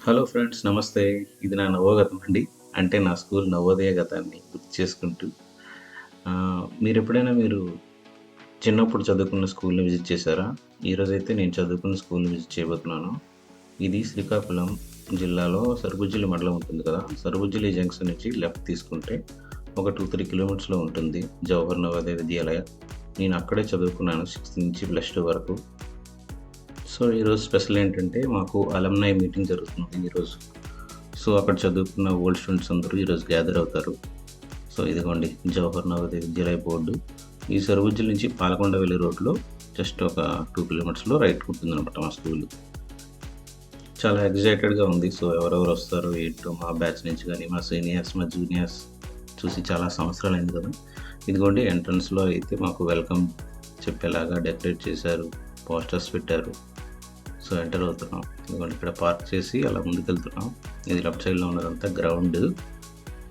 Hello friends, నమస్తే. ఇది నా నవోగతం అండి. అంటే నా స్కూల్ నవోదయ గతాన్ని గుర్తు చేసుకుంటూ మీరు చిన్నప్పుడు చదువుకున్న స్కూల్‌ని విజిట్ చేశారా? ఈరోజైతే నేను చదువుకున్న స్కూల్‌ని విజిట్ చేయబోతున్నాను. ఇది శ్రీకాకుళం జిల్లాలో సరుబుజ్జిలి మండలం ఉంటుంది కదా! సరుబుజ్జిలి జంక్షన్ నుంచి లెఫ్ట్ తీసుకుంటే ఒక 2, 3 కిలోమీటర్స్‌లో ఉంటుంది జవహర్ నవోదయ విద్యాలయ. నేను అక్కడే చదువుకున్నాను 6థ్ నుంచి +2 వరకు. సో, ఈరోజు స్పెషల్ ఏంటంటే మాకు అలుమ్ని మీటింగ్ జరుగుతుంది ఈరోజు. సో, అక్కడ చదువుకున్న ఓల్డ్ స్టూడెంట్స్ అందరూ ఈరోజు గ్యాదర్ అవుతారు. సో, ఇదిగోండి జవహర్ నవోదయ విద్యాలయ బోర్డు. ఈ సరుబుజ్జిలి నుంచి పాలకొండ వెళ్ళే రోడ్‌లో జస్ట్ ఒక 2 కిలోమీటర్స్‌లో రైట్‌కి ఉంటుందనమాట మా స్కూలు. చాలా ఎక్సైటెడ్‌గా ఉంది. సో, ఎవరెవరు వస్తారో ఏంటో మా బ్యాచ్ నుంచి గాని, మా సీనియర్స్, మా జూనియర్స్ చూసి చాలా సంవత్సరాలైంది కదా! ఇదిగోండి ఎంట్రన్స్‌లో అయితే మాకు వెల్కమ్ చెప్పేలాగా డెకరేట్ చేశారు. పోస్టర్స్ పెట్టారు. సో, ఎంటర్ అవుతున్నాం. ఇదిగోండి ఇక్కడ పార్క్ చేసి అలా ముందుకెళ్తున్నాం. ఇది లెఫ్ట్ సైడ్‌లో ఉన్నదంతా గ్రౌండ్.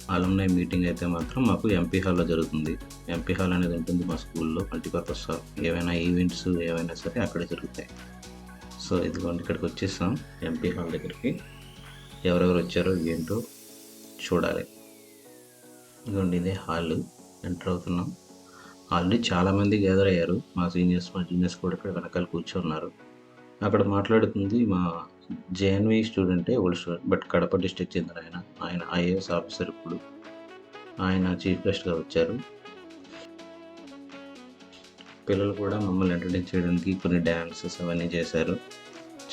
అలుమ్ని మీటింగ్ అయితే మాత్రం మాకు ఎంపీ హాల్‌లో జరుగుతుంది. ఎంపీ హాల్ అనేది ఉంటుంది మా స్కూల్‌లో మల్టీపర్పస్ హాల్. ఏవైనా ఈవెంట్స్ ఏవైనా సరే అక్కడే జరుగుతాయి. సో, ఇదిగోండి ఇక్కడికి వచ్చేసాం ఎంపీ హాల్ దగ్గరికి. ఎవరెవరు వచ్చారో ఏంటో చూడాలి. ఇదిగోండి ఇదే హాలు. ఎంటర్ అవుతున్నాం. ఆల్రెడీ చాలామంది గ్యాదర్ అయ్యారు. మా సీనియర్స్, మా జూనియర్స్ కూడా ఇక్కడ వెనకాల కూర్చున్నారు. అక్కడ మాట్లాడుతుంది మా జేఎన్‌వి స్టూడెంటే, old student. But Kadapa district చెందిన ఆయన. ఆయన ఐఏఎస్ ఆఫీసర్ ఇప్పుడు. ఆయన చీఫ్ గెస్ట్‌గా వచ్చారు. పిల్లలు కూడా మమ్మల్ని ఎంటర్‌టైన్ చేయడానికి కొన్ని డాన్సెస్ అవన్నీ చేశారు.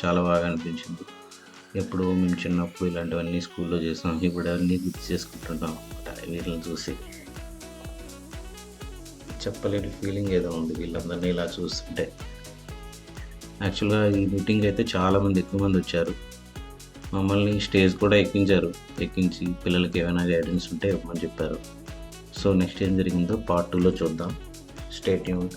చాలా బాగా అనిపించింది. ఎప్పుడో మేము చిన్నప్పుడు ఇలాంటివన్నీ స్కూల్‌లో చేసాం. ఇప్పుడు అవన్నీ గుర్తు చేసుకుంటున్నాం అన్నమాట వీళ్ళని చూసి. చెప్పలేని ఫీలింగ్ ఏదో ఉంది వీళ్ళందరినీ ఇలా చూస్తుంటే. యాక్చువల్‌గా ఈ మీటింగ్ అయితే చాలామంది ఎక్కువ మంది వచ్చారు. మమ్మల్ని స్టేజ్ కూడా ఎక్కించారు. ఎక్కించి పిల్లలకి ఏమైనా గైడెన్స్ ఉంటే ఇవ్వమని చెప్పారు. సో, నెక్స్ట్ ఏం జరిగిందో పార్ట్ 2లో చూద్దాం. Stay tuned.